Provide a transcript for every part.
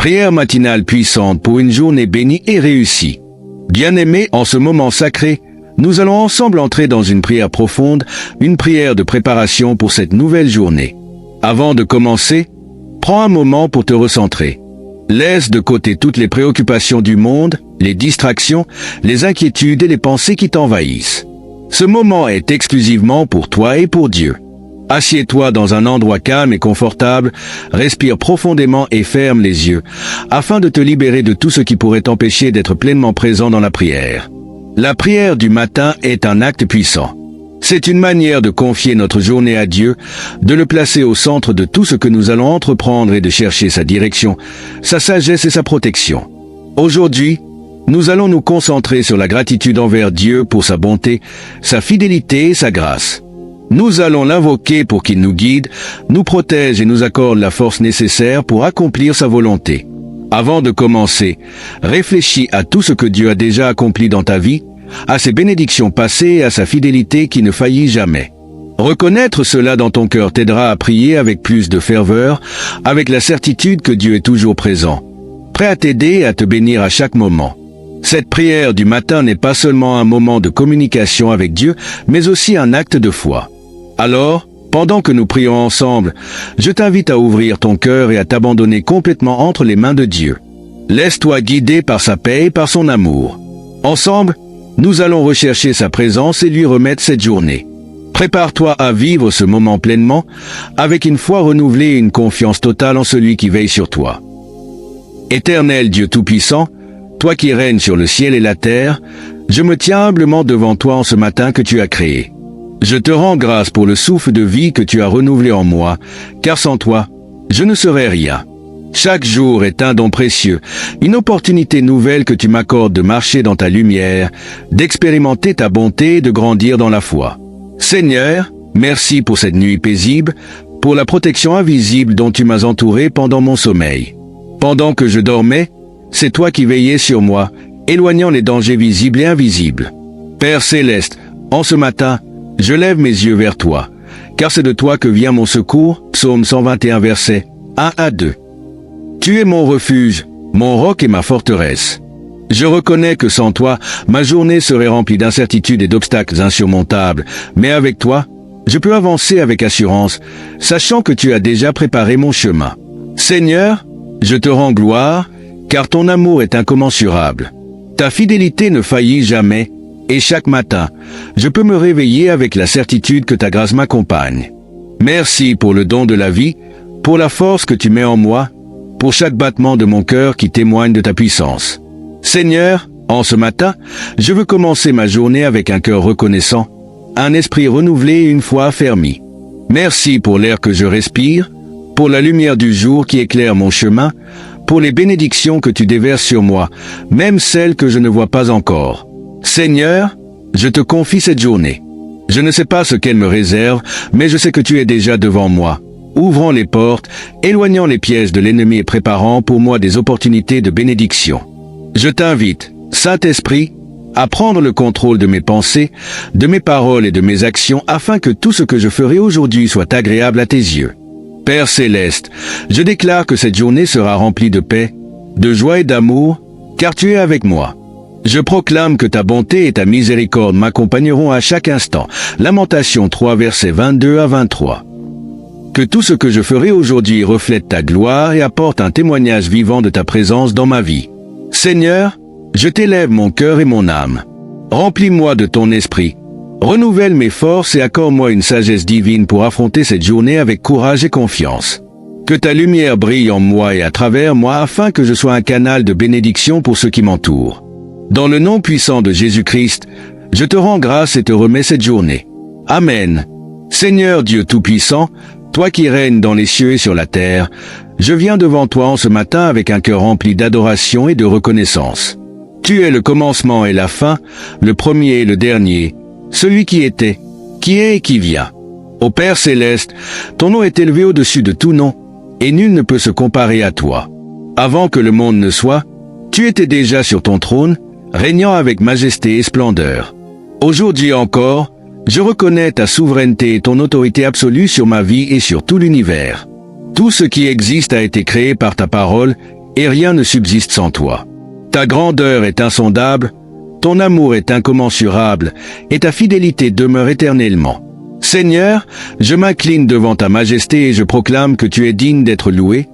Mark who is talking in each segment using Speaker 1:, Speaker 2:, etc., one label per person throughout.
Speaker 1: Prière matinale puissante pour une journée bénie et réussie. Bien-aimés, en ce moment sacré, nous allons ensemble entrer dans une prière profonde, une prière de préparation pour cette nouvelle journée. Avant de commencer, prends un moment pour te recentrer. Laisse de côté toutes les préoccupations du monde, les distractions, les inquiétudes et les pensées qui t'envahissent. Ce moment est exclusivement pour toi et pour Dieu. Assieds-toi dans un endroit calme et confortable, respire profondément et ferme les yeux, afin de te libérer de tout ce qui pourrait t'empêcher d'être pleinement présent dans la prière. La prière du matin est un acte puissant. C'est une manière de confier notre journée à Dieu, de le placer au centre de tout ce que nous allons entreprendre et de chercher sa direction, sa sagesse et sa protection. Aujourd'hui, nous allons nous concentrer sur la gratitude envers Dieu pour sa bonté, sa fidélité et sa grâce. Nous allons l'invoquer pour qu'il nous guide, nous protège et nous accorde la force nécessaire pour accomplir sa volonté. Avant de commencer, réfléchis à tout ce que Dieu a déjà accompli dans ta vie, à ses bénédictions passées et à sa fidélité qui ne faillit jamais. Reconnaître cela dans ton cœur t'aidera à prier avec plus de ferveur, avec la certitude que Dieu est toujours présent, prêt à t'aider et à te bénir à chaque moment. Cette prière du matin n'est pas seulement un moment de communication avec Dieu, mais aussi un acte de foi. Alors, pendant que nous prions ensemble, je t'invite à ouvrir ton cœur et à t'abandonner complètement entre les mains de Dieu. Laisse-toi guider par sa paix et par son amour. Ensemble, nous allons rechercher sa présence et lui remettre cette journée. Prépare-toi à vivre ce moment pleinement, avec une foi renouvelée et une confiance totale en celui qui veille sur toi. Éternel Dieu Tout-Puissant, toi qui règnes sur le ciel et la terre, je me tiens humblement devant toi en ce matin que tu as créé. Je te rends grâce pour le souffle de vie que tu as renouvelé en moi, car sans toi, je ne serais rien. Chaque jour est un don précieux, une opportunité nouvelle que tu m'accordes de marcher dans ta lumière, d'expérimenter ta bonté et de grandir dans la foi. Seigneur, merci pour cette nuit paisible, pour la protection invisible dont tu m'as entouré pendant mon sommeil. Pendant que je dormais, c'est toi qui veillais sur moi, éloignant les dangers visibles et invisibles. Père céleste, en ce matin, je lève mes yeux vers toi, car c'est de toi que vient mon secours, psaume 121 versets 1 à 2. Tu es mon refuge, mon roc et ma forteresse. Je reconnais que sans toi, ma journée serait remplie d'incertitudes et d'obstacles insurmontables, mais avec toi, je peux avancer avec assurance, sachant que tu as déjà préparé mon chemin. Seigneur, je te rends gloire, car ton amour est incommensurable. Ta fidélité ne faillit jamais, et chaque matin, je peux me réveiller avec la certitude que ta grâce m'accompagne. Merci pour le don de la vie, pour la force que tu mets en moi, pour chaque battement de mon cœur qui témoigne de ta puissance. Seigneur, en ce matin, je veux commencer ma journée avec un cœur reconnaissant, un esprit renouvelé et une foi affermie. Merci pour l'air que je respire, pour la lumière du jour qui éclaire mon chemin, pour les bénédictions que tu déverses sur moi, même celles que je ne vois pas encore. Seigneur, je te confie cette journée. Je ne sais pas ce qu'elle me réserve, mais je sais que tu es déjà devant moi, ouvrant les portes, éloignant les pièges de l'ennemi et préparant pour moi des opportunités de bénédiction. Je t'invite, Saint-Esprit, à prendre le contrôle de mes pensées, de mes paroles et de mes actions afin que tout ce que je ferai aujourd'hui soit agréable à tes yeux. Père céleste, je déclare que cette journée sera remplie de paix, de joie et d'amour, car tu es avec moi. Je proclame que ta bonté et ta miséricorde m'accompagneront à chaque instant. Lamentation 3 versets 22 à 23. Que tout ce que je ferai aujourd'hui reflète ta gloire et apporte un témoignage vivant de ta présence dans ma vie. Seigneur, je t'élève mon cœur et mon âme. Remplis-moi de ton esprit. Renouvelle mes forces et accorde-moi une sagesse divine pour affronter cette journée avec courage et confiance. Que ta lumière brille en moi et à travers moi afin que je sois un canal de bénédiction pour ceux qui m'entourent. Dans le nom puissant de Jésus-Christ, je te rends grâce et te remets cette journée. Amen. Seigneur Dieu Tout-Puissant, toi qui règnes dans les cieux et sur la terre, je viens devant toi en ce matin avec un cœur rempli d'adoration et de reconnaissance. Tu es le commencement et la fin, le premier et le dernier, celui qui était, qui est et qui vient. Ô Père céleste, ton nom est élevé au-dessus de tout nom, et nul ne peut se comparer à toi. Avant que le monde ne soit, tu étais déjà sur ton trône, régnant avec majesté et splendeur. Aujourd'hui encore, je reconnais ta souveraineté et ton autorité absolue sur ma vie et sur tout l'univers. Tout ce qui existe a été créé par ta parole, et rien ne subsiste sans toi. Ta grandeur est insondable, ton amour est incommensurable, et ta fidélité demeure éternellement. Seigneur, je m'incline devant ta majesté et je proclame que tu es digne d'être loué,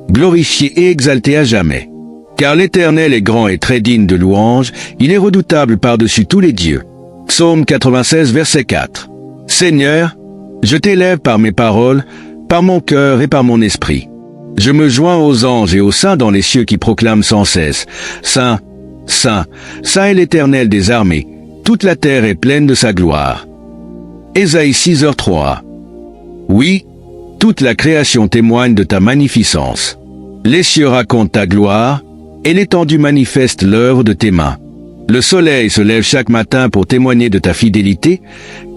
Speaker 1: glorifié et exalté à jamais. Car l'Éternel est grand et très digne de louange, il est redoutable par-dessus tous les dieux. Psaume 96, verset 4. Seigneur, je t'élève par mes paroles, par mon cœur et par mon esprit. Je me joins aux anges et aux saints dans les cieux qui proclament sans cesse « Saint, Saint, Saint est l'Éternel des armées, toute la terre est pleine de sa gloire. » Ésaïe 6h3. Oui, toute la création témoigne de ta magnificence. Les cieux racontent ta gloire, et l'étendue manifeste l'œuvre de tes mains. Le soleil se lève chaque matin pour témoigner de ta fidélité,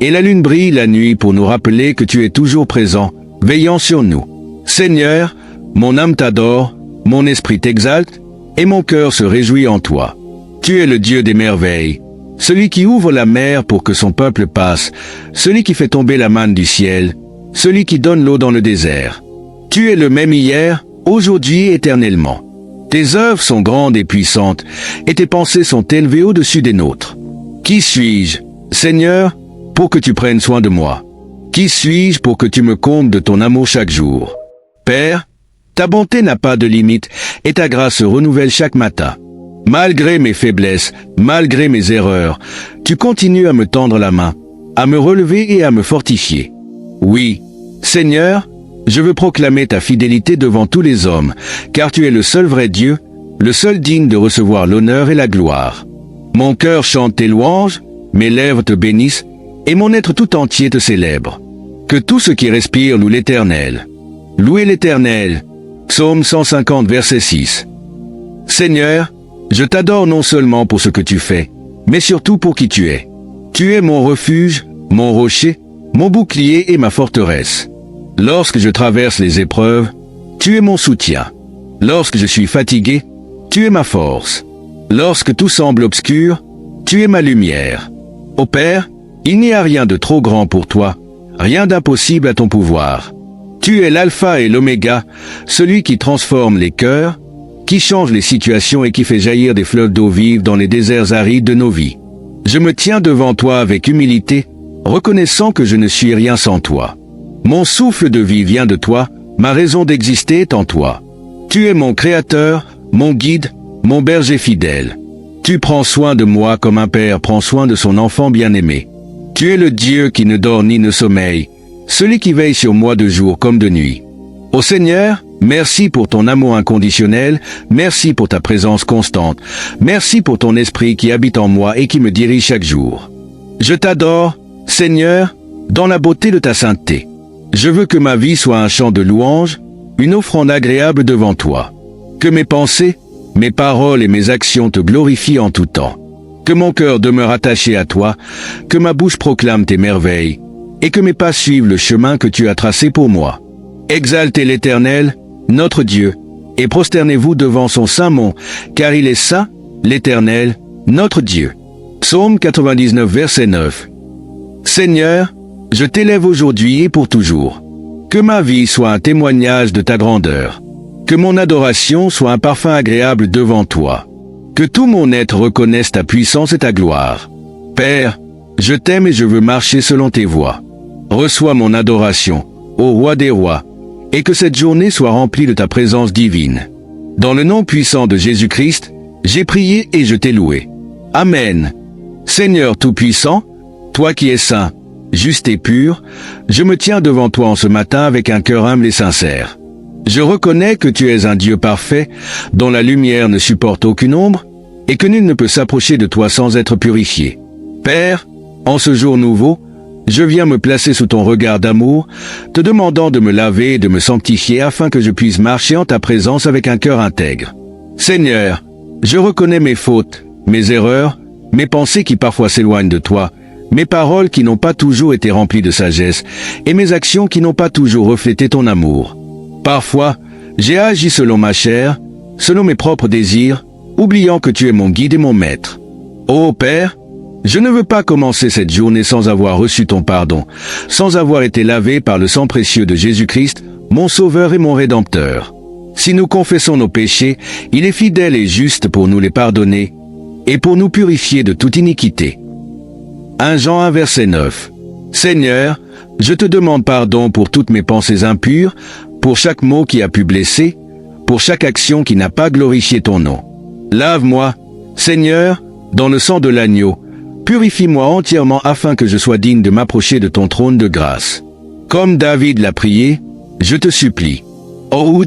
Speaker 1: et la lune brille la nuit pour nous rappeler que tu es toujours présent, veillant sur nous. Seigneur, mon âme t'adore, mon esprit t'exalte, et mon cœur se réjouit en toi. Tu es le Dieu des merveilles, celui qui ouvre la mer pour que son peuple passe, celui qui fait tomber la manne du ciel, celui qui donne l'eau dans le désert. Tu es le même hier, aujourd'hui et éternellement. Tes œuvres sont grandes et puissantes, et tes pensées sont élevées au-dessus des nôtres. Qui suis-je, Seigneur, pour que tu prennes soin de moi? Qui suis-je pour que tu me combles de ton amour chaque jour? Père, ta bonté n'a pas de limite, et ta grâce se renouvelle chaque matin. Malgré mes faiblesses, malgré mes erreurs, tu continues à me tendre la main, à me relever et à me fortifier. Oui, Seigneur, je veux proclamer ta fidélité devant tous les hommes, car tu es le seul vrai Dieu, le seul digne de recevoir l'honneur et la gloire. Mon cœur chante tes louanges, mes lèvres te bénissent, et mon être tout entier te célèbre. Que tout ce qui respire loue l'Éternel. Louez l'Éternel. Psaume 150, verset 6. Seigneur, je t'adore non seulement pour ce que tu fais, mais surtout pour qui tu es. Tu es mon refuge, mon rocher, mon bouclier et ma forteresse. Lorsque je traverse les épreuves, tu es mon soutien. Lorsque je suis fatigué, tu es ma force. Lorsque tout semble obscur, tu es ma lumière. Ô Père, il n'y a rien de trop grand pour toi, rien d'impossible à ton pouvoir. Tu es l'alpha et l'oméga, celui qui transforme les cœurs, qui change les situations et qui fait jaillir des fleuves d'eau vive dans les déserts arides de nos vies. Je me tiens devant toi avec humilité, reconnaissant que je ne suis rien sans toi. Mon souffle de vie vient de toi, ma raison d'exister est en toi. Tu es mon créateur, mon guide, mon berger fidèle. Tu prends soin de moi comme un père prend soin de son enfant bien-aimé. Tu es le Dieu qui ne dort ni ne sommeille, celui qui veille sur moi de jour comme de nuit. Ô Seigneur, merci pour ton amour inconditionnel, merci pour ta présence constante, merci pour ton esprit qui habite en moi et qui me dirige chaque jour. Je t'adore, Seigneur, dans la beauté de ta sainteté. Je veux que ma vie soit un chant de louange, une offrande agréable devant toi. Que mes pensées, mes paroles et mes actions te glorifient en tout temps. Que mon cœur demeure attaché à toi, que ma bouche proclame tes merveilles, et que mes pas suivent le chemin que tu as tracé pour moi. Exaltez l'Éternel, notre Dieu, et prosternez-vous devant son saint mont, car il est saint, l'Éternel, notre Dieu. Psaume 99, verset 9. Seigneur, je t'élève aujourd'hui et pour toujours. Que ma vie soit un témoignage de ta grandeur. Que mon adoration soit un parfum agréable devant toi. Que tout mon être reconnaisse ta puissance et ta gloire. Père, je t'aime et je veux marcher selon tes voies. Reçois mon adoration, ô roi des rois, et que cette journée soit remplie de ta présence divine. Dans le nom puissant de Jésus-Christ, j'ai prié et je t'ai loué. Amen. Seigneur Tout-Puissant, toi qui es saint, juste et pur, je me tiens devant toi en ce matin avec un cœur humble et sincère. Je reconnais que tu es un Dieu parfait, dont la lumière ne supporte aucune ombre, et que nul ne peut s'approcher de toi sans être purifié. Père, en ce jour nouveau, je viens me placer sous ton regard d'amour, te demandant de me laver et de me sanctifier afin que je puisse marcher en ta présence avec un cœur intègre. Seigneur, je reconnais mes fautes, mes erreurs, mes pensées qui parfois s'éloignent de toi, mes paroles qui n'ont pas toujours été remplies de sagesse, et mes actions qui n'ont pas toujours reflété ton amour. Parfois, j'ai agi selon ma chair, selon mes propres désirs, oubliant que tu es mon guide et mon maître. Ô Père, je ne veux pas commencer cette journée sans avoir reçu ton pardon, sans avoir été lavé par le sang précieux de Jésus-Christ, mon Sauveur et mon Rédempteur. Si nous confessons nos péchés, il est fidèle et juste pour nous les pardonner et pour nous purifier de toute iniquité. 1 Jean 1 verset 9. Seigneur, je te demande pardon pour toutes mes pensées impures, pour chaque mot qui a pu blesser, pour chaque action qui n'a pas glorifié ton nom. Lave-moi, Seigneur, dans le sang de l'agneau. Purifie-moi entièrement afin que je sois digne de m'approcher de ton trône de grâce. Comme David l'a prié, je te supplie. Oh,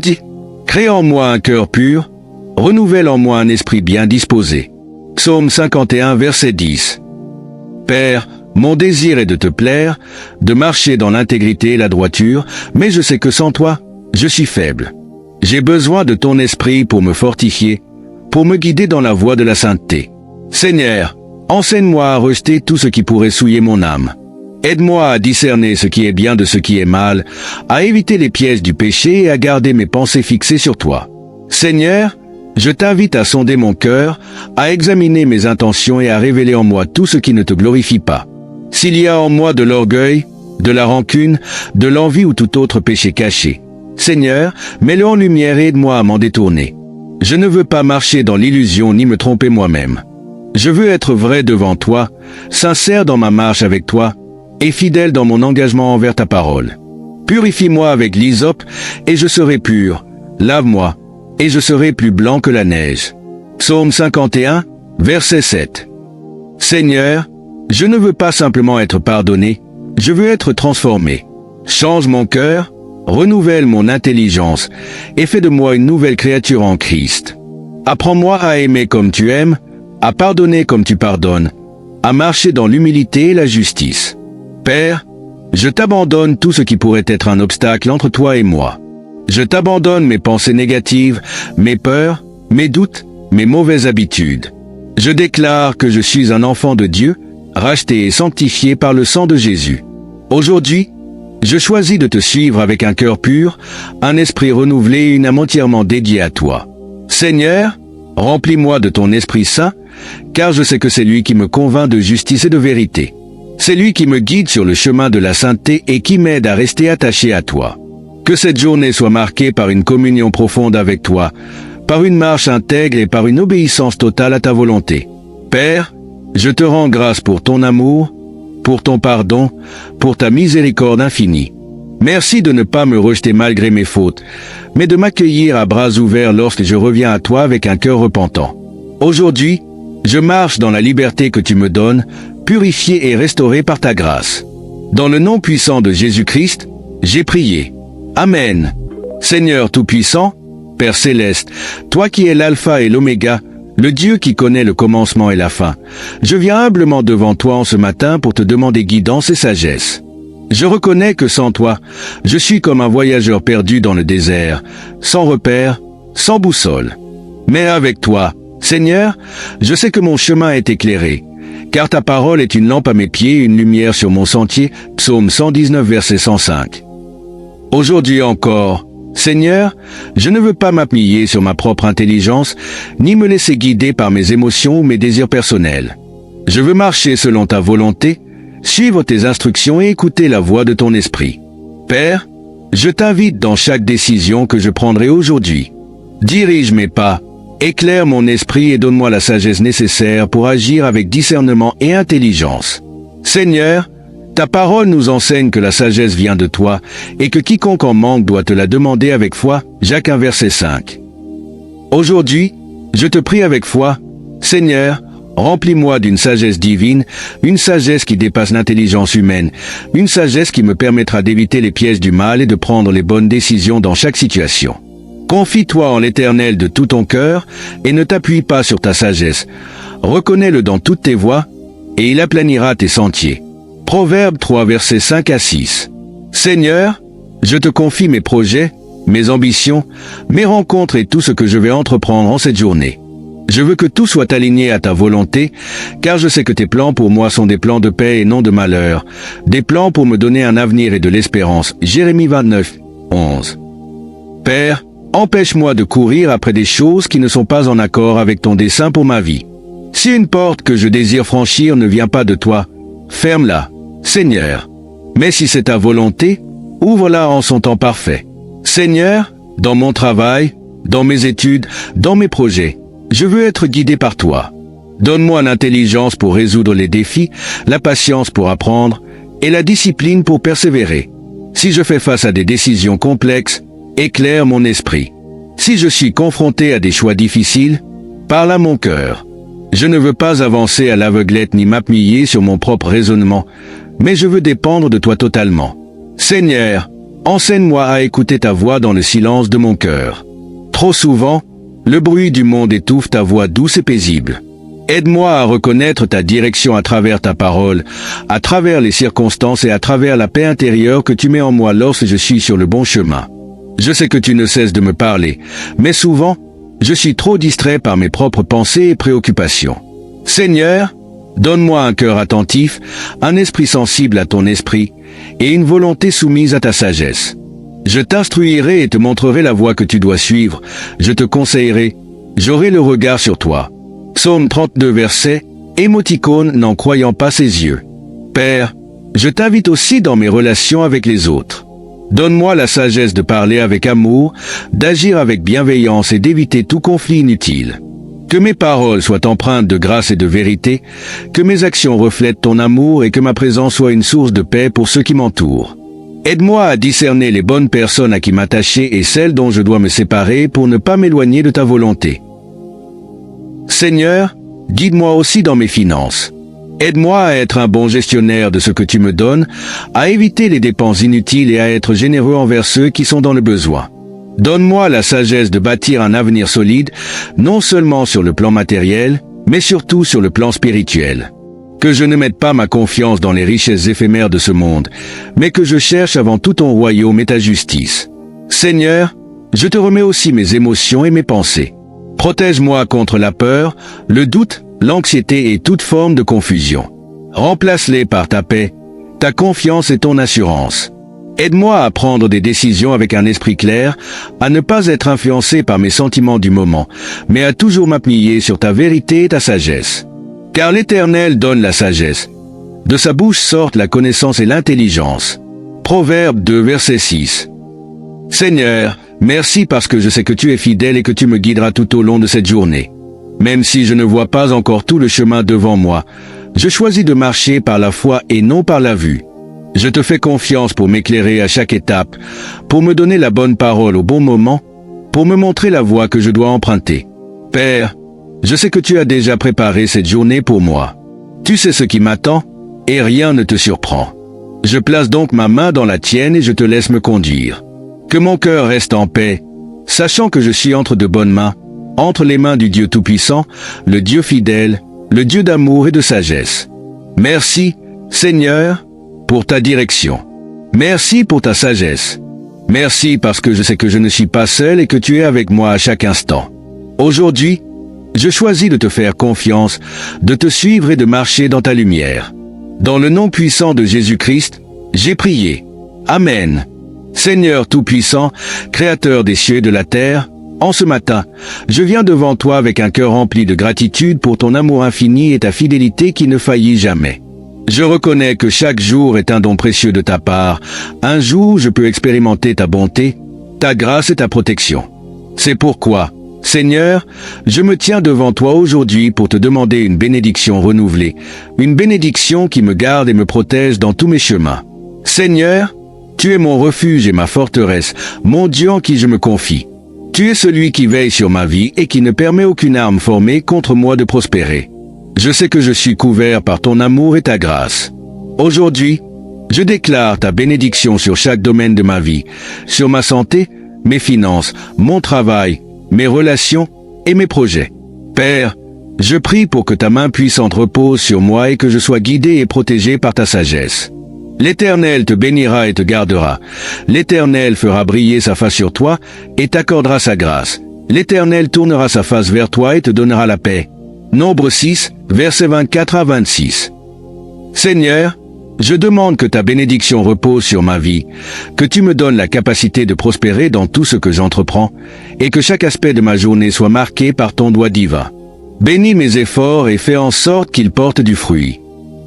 Speaker 1: crée en moi un cœur pur, renouvelle en moi un esprit bien disposé. Psaume 51 verset 10. Père, mon désir est de te plaire, de marcher dans l'intégrité et la droiture, mais je sais que sans toi, je suis faible. J'ai besoin de ton esprit pour me fortifier, pour me guider dans la voie de la sainteté. Seigneur, enseigne-moi à rejeter tout ce qui pourrait souiller mon âme. Aide-moi à discerner ce qui est bien de ce qui est mal, à éviter les pièges du péché et à garder mes pensées fixées sur toi. Seigneur, je t'invite à sonder mon cœur, à examiner mes intentions et à révéler en moi tout ce qui ne te glorifie pas. S'il y a en moi de l'orgueil, de la rancune, de l'envie ou tout autre péché caché, Seigneur, mets-le en lumière et aide-moi à m'en détourner. Je ne veux pas marcher dans l'illusion ni me tromper moi-même. Je veux être vrai devant toi, sincère dans ma marche avec toi, et fidèle dans mon engagement envers ta parole. Purifie-moi avec l'hysope, et je serai pur. Lave-moi, et je serai plus blanc que la neige. Psaume 51, verset 7. Seigneur, je ne veux pas simplement être pardonné, je veux être transformé. Change mon cœur, renouvelle mon intelligence, et fais de moi une nouvelle créature en Christ. Apprends-moi à aimer comme tu aimes, à pardonner comme tu pardonnes, à marcher dans l'humilité et la justice. Père, je t'abandonne tout ce qui pourrait être un obstacle entre toi et moi. Je t'abandonne mes pensées négatives, mes peurs, mes doutes, mes mauvaises habitudes. Je déclare que je suis un enfant de Dieu, racheté et sanctifié par le sang de Jésus. Aujourd'hui, je choisis de te suivre avec un cœur pur, un esprit renouvelé et une âme entièrement dédiée à toi. Seigneur, remplis-moi de ton Esprit Saint, car je sais que c'est lui qui me convainc de justice et de vérité. C'est lui qui me guide sur le chemin de la sainteté et qui m'aide à rester attaché à toi. Que cette journée soit marquée par une communion profonde avec toi, par une marche intègre et par une obéissance totale à ta volonté. Père, je te rends grâce pour ton amour, pour ton pardon, pour ta miséricorde infinie. Merci de ne pas me rejeter malgré mes fautes, mais de m'accueillir à bras ouverts lorsque je reviens à toi avec un cœur repentant. Aujourd'hui, je marche dans la liberté que tu me donnes, purifié et restauré par ta grâce. Dans le nom puissant de Jésus-Christ, j'ai prié. Amen. Seigneur Tout-Puissant, Père Céleste, toi qui es l'alpha et l'oméga, le Dieu qui connaît le commencement et la fin, je viens humblement devant toi en ce matin pour te demander guidance et sagesse. Je reconnais que sans toi, je suis comme un voyageur perdu dans le désert, sans repère, sans boussole. Mais avec toi, Seigneur, je sais que mon chemin est éclairé, car ta parole est une lampe à mes pieds et une lumière sur mon sentier. Psaume 119, verset 105. Aujourd'hui encore, Seigneur, je ne veux pas m'appuyer sur ma propre intelligence, ni me laisser guider par mes émotions ou mes désirs personnels. Je veux marcher selon ta volonté, suivre tes instructions et écouter la voix de ton esprit. Père, je t'invite dans chaque décision que je prendrai aujourd'hui. Dirige mes pas, éclaire mon esprit et donne-moi la sagesse nécessaire pour agir avec discernement et intelligence. Seigneur, ta parole nous enseigne que la sagesse vient de toi et que quiconque en manque doit te la demander avec foi. Jacques 1 verset 5. Aujourd'hui, je te prie avec foi, Seigneur, remplis-moi d'une sagesse divine, une sagesse qui dépasse l'intelligence humaine, une sagesse qui me permettra d'éviter les pièges du mal et de prendre les bonnes décisions dans chaque situation. Confie-toi en l'Éternel de tout ton cœur et ne t'appuie pas sur ta sagesse. Reconnais-le dans toutes tes voies et il aplanira tes sentiers. Proverbe 3 versets 5 à 6. Seigneur, je te confie mes projets, mes ambitions, mes rencontres et tout ce que je vais entreprendre en cette journée. Je veux que tout soit aligné à ta volonté, car je sais que tes plans pour moi sont des plans de paix et non de malheur, des plans pour me donner un avenir et de l'espérance. Jérémie 29, 11. Père, empêche-moi de courir après des choses qui ne sont pas en accord avec ton dessein pour ma vie. Si une porte que je désire franchir ne vient pas de toi, ferme-la, Seigneur. Mais si c'est ta volonté, ouvre-la en son temps parfait. Seigneur, dans mon travail, dans mes études, dans mes projets. Je veux être guidé par toi. Donne-moi l'intelligence pour résoudre les défis, la patience pour apprendre et la discipline pour persévérer. Si je fais face à des décisions complexes, éclaire mon esprit. Si je suis confronté à des choix difficiles, parle à mon cœur. Je ne veux pas avancer à l'aveuglette ni m'appuyer sur mon propre raisonnement, mais je veux dépendre de toi totalement. Seigneur, enseigne-moi à écouter ta voix dans le silence de mon cœur. Trop souvent, le bruit du monde étouffe ta voix douce et paisible. Aide-moi à reconnaître ta direction à travers ta parole, à travers les circonstances et à travers la paix intérieure que tu mets en moi lorsque je suis sur le bon chemin. Je sais que tu ne cesses de me parler, mais souvent, je suis trop distrait par mes propres pensées et préoccupations. Seigneur, donne-moi un cœur attentif, un esprit sensible à ton esprit et une volonté soumise à ta sagesse. Je t'instruirai et te montrerai la voie que tu dois suivre. Je te conseillerai, j'aurai le regard sur toi. Psaume 32 verset, émoticône n'en croyant pas ses yeux. Père, je t'invite aussi dans mes relations avec les autres. Donne-moi la sagesse de parler avec amour, d'agir avec bienveillance et d'éviter tout conflit inutile. Que mes paroles soient empreintes de grâce et de vérité, que mes actions reflètent ton amour et que ma présence soit une source de paix pour ceux qui m'entourent. Aide-moi à discerner les bonnes personnes à qui m'attacher et celles dont je dois me séparer pour ne pas m'éloigner de ta volonté. Seigneur, guide-moi aussi dans mes finances. Aide-moi à être un bon gestionnaire de ce que tu me donnes, à éviter les dépenses inutiles et à être généreux envers ceux qui sont dans le besoin. Donne-moi la sagesse de bâtir un avenir solide, non seulement sur le plan matériel, mais surtout sur le plan spirituel. Que je ne mette pas ma confiance dans les richesses éphémères de ce monde, mais que je cherche avant tout ton royaume et ta justice. Seigneur, je te remets aussi mes émotions et mes pensées. Protège-moi contre la peur, le doute, l'anxiété et toute forme de confusion. Remplace-les par ta paix, ta confiance et ton assurance. Aide-moi à prendre des décisions avec un esprit clair, à ne pas être influencé par mes sentiments du moment, mais à toujours m'appuyer sur ta vérité et ta sagesse. Car l'Éternel donne la sagesse. De sa bouche sortent la connaissance et l'intelligence. Proverbe 2 verset 6. Seigneur, merci parce que je sais que tu es fidèle et que tu me guideras tout au long de cette journée. Même si je ne vois pas encore tout le chemin devant moi, je choisis de marcher par la foi et non par la vue. Je te fais confiance pour m'éclairer à chaque étape, pour me donner la bonne parole au bon moment, pour me montrer la voie que je dois emprunter. Père, je sais que tu as déjà préparé cette journée pour moi. Tu sais ce qui m'attend, et rien ne te surprend. Je place donc ma main dans la tienne et je te laisse me conduire. Que mon cœur reste en paix, sachant que je suis entre de bonnes mains, entre les mains du Dieu Tout-Puissant, le Dieu fidèle, le Dieu d'amour et de sagesse. Merci, Seigneur, pour ta direction. Merci pour ta sagesse. Merci parce que je sais que je ne suis pas seul et que tu es avec moi à chaque instant. Aujourd'hui, je choisis de te faire confiance, de te suivre et de marcher dans ta lumière. Dans le nom puissant de Jésus-Christ, j'ai prié. Amen. Seigneur Tout-Puissant, Créateur des cieux et de la terre, en ce matin, je viens devant toi avec un cœur rempli de gratitude pour ton amour infini et ta fidélité qui ne faillit jamais. Je reconnais que chaque jour est un don précieux de ta part, un jour où je peux expérimenter ta bonté, ta grâce et ta protection. C'est pourquoi, Seigneur, je me tiens devant toi aujourd'hui pour te demander une bénédiction renouvelée, une bénédiction qui me garde et me protège dans tous mes chemins. Seigneur, tu es mon refuge et ma forteresse, mon Dieu en qui je me confie. Tu es celui qui veille sur ma vie et qui ne permet aucune arme formée contre moi de prospérer. Je sais que je suis couvert par ton amour et ta grâce. Aujourd'hui, je déclare ta bénédiction sur chaque domaine de ma vie, sur ma santé, mes finances, mon travail, mes relations et mes projets. Père, je prie pour que ta main puissante repose sur moi et que je sois guidé et protégé par ta sagesse. L'Éternel te bénira et te gardera. L'Éternel fera briller sa face sur toi et t'accordera sa grâce. L'Éternel tournera sa face vers toi et te donnera la paix. Nombre 6, versets 24 à 26. Seigneur, je demande que ta bénédiction repose sur ma vie, que tu me donnes la capacité de prospérer dans tout ce que j'entreprends, et que chaque aspect de ma journée soit marqué par ton doigt divin. Bénis mes efforts et fais en sorte qu'ils portent du fruit.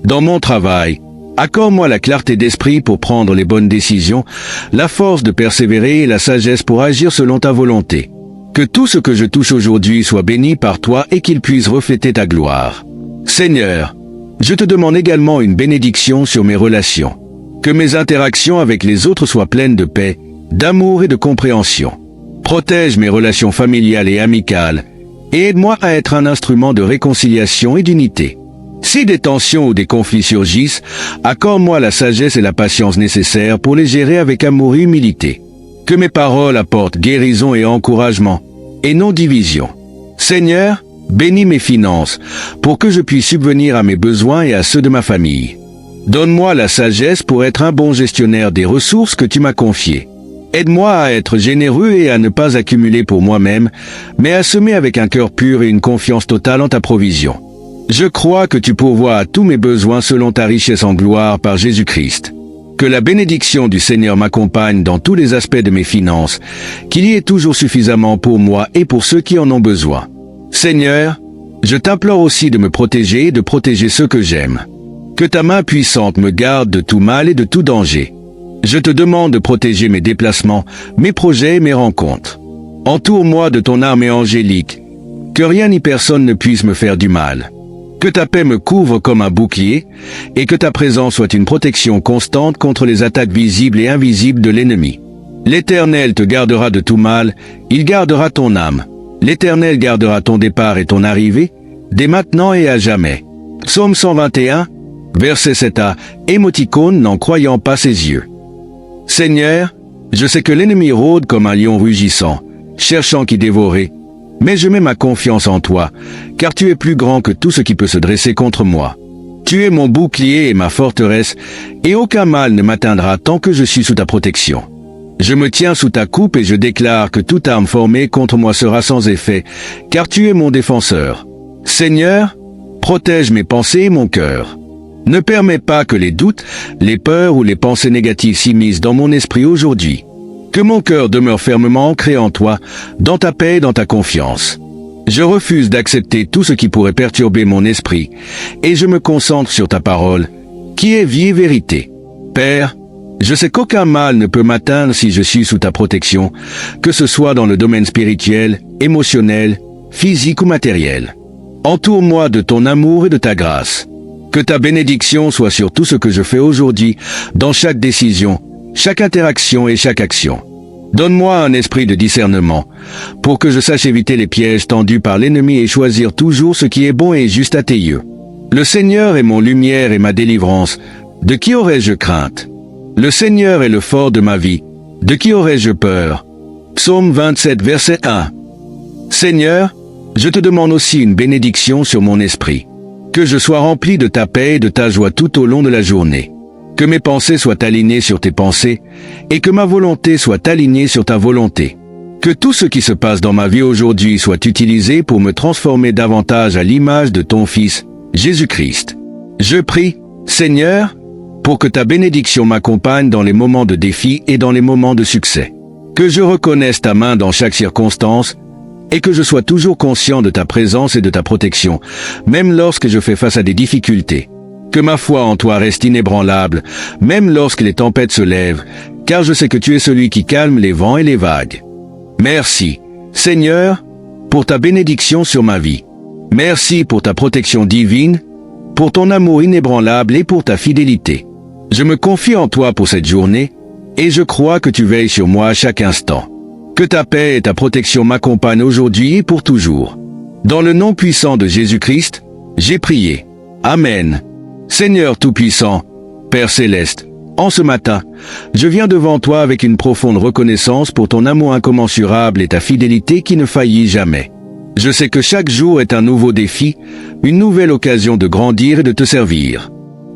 Speaker 1: Dans mon travail, accorde-moi la clarté d'esprit pour prendre les bonnes décisions, la force de persévérer et la sagesse pour agir selon ta volonté. Que tout ce que je touche aujourd'hui soit béni par toi et qu'il puisse refléter ta gloire. Seigneur, je te demande également une bénédiction sur mes relations. Que mes interactions avec les autres soient pleines de paix, d'amour et de compréhension. Protège mes relations familiales et amicales et aide-moi à être un instrument de réconciliation et d'unité. Si des tensions ou des conflits surgissent, accorde-moi la sagesse et la patience nécessaires pour les gérer avec amour et humilité. Que mes paroles apportent guérison et encouragement, et non division. Seigneur, bénis mes finances, pour que je puisse subvenir à mes besoins et à ceux de ma famille. Donne-moi la sagesse pour être un bon gestionnaire des ressources que tu m'as confiées. Aide-moi à être généreux et à ne pas accumuler pour moi-même, mais à semer avec un cœur pur et une confiance totale en ta provision. Je crois que tu pourvois à tous mes besoins selon ta richesse en gloire par Jésus-Christ. Que la bénédiction du Seigneur m'accompagne dans tous les aspects de mes finances, qu'il y ait toujours suffisamment pour moi et pour ceux qui en ont besoin. Seigneur, je t'implore aussi de me protéger et de protéger ceux que j'aime. Que ta main puissante me garde de tout mal et de tout danger. Je te demande de protéger mes déplacements, mes projets et mes rencontres. Entoure-moi de ton armée angélique, que rien ni personne ne puisse me faire du mal. Que ta paix me couvre comme un bouclier, et que ta présence soit une protection constante contre les attaques visibles et invisibles de l'ennemi. L'Éternel te gardera de tout mal, il gardera ton âme. L'Éternel gardera ton départ et ton arrivée, dès maintenant et à jamais. Psaume 121, verset 7a, émoticône n'en croyant pas ses yeux. Seigneur, je sais que l'ennemi rôde comme un lion rugissant, cherchant qui dévorer, mais je mets ma confiance en toi, car tu es plus grand que tout ce qui peut se dresser contre moi. Tu es mon bouclier et ma forteresse, et aucun mal ne m'atteindra tant que je suis sous ta protection. Je me tiens sous ta coupe et je déclare que toute arme formée contre moi sera sans effet, car tu es mon défenseur. Seigneur, protège mes pensées et mon cœur. Ne permets pas que les doutes, les peurs ou les pensées négatives s'immiscent dans mon esprit aujourd'hui. Que mon cœur demeure fermement ancré en toi, dans ta paix et dans ta confiance. Je refuse d'accepter tout ce qui pourrait perturber mon esprit, et je me concentre sur ta parole, qui est vie et vérité. Père, je sais qu'aucun mal ne peut m'atteindre si je suis sous ta protection, que ce soit dans le domaine spirituel, émotionnel, physique ou matériel. Entoure-moi de ton amour et de ta grâce. Que ta bénédiction soit sur tout ce que je fais aujourd'hui, dans chaque décision, chaque interaction et chaque action. Donne-moi un esprit de discernement, pour que je sache éviter les pièges tendus par l'ennemi et choisir toujours ce qui est bon et juste à tes yeux. Le Seigneur est mon lumière et ma délivrance, de qui aurais-je crainte? Le Seigneur est le fort de ma vie, de qui aurais-je peur? Psaume 27, verset 1. Seigneur, je te demande aussi une bénédiction sur mon esprit. Que je sois rempli de ta paix et de ta joie tout au long de la journée. Que mes pensées soient alignées sur tes pensées, et que ma volonté soit alignée sur ta volonté. Que tout ce qui se passe dans ma vie aujourd'hui soit utilisé pour me transformer davantage à l'image de ton Fils, Jésus-Christ. Je prie, Seigneur, pour que ta bénédiction m'accompagne dans les moments de défi et dans les moments de succès. Que je reconnaisse ta main dans chaque circonstance, et que je sois toujours conscient de ta présence et de ta protection, même lorsque je fais face à des difficultés. Que ma foi en toi reste inébranlable, même lorsque les tempêtes se lèvent, car je sais que tu es celui qui calme les vents et les vagues. Merci, Seigneur, pour ta bénédiction sur ma vie. Merci pour ta protection divine, pour ton amour inébranlable et pour ta fidélité. Je me confie en toi pour cette journée, et je crois que tu veilles sur moi à chaque instant. Que ta paix et ta protection m'accompagnent aujourd'hui et pour toujours. Dans le nom puissant de Jésus-Christ, j'ai prié. Amen. Seigneur Tout-Puissant, Père Céleste, en ce matin, je viens devant toi avec une profonde reconnaissance pour ton amour incommensurable et ta fidélité qui ne faillit jamais. Je sais que chaque jour est un nouveau défi, une nouvelle occasion de grandir et de te servir.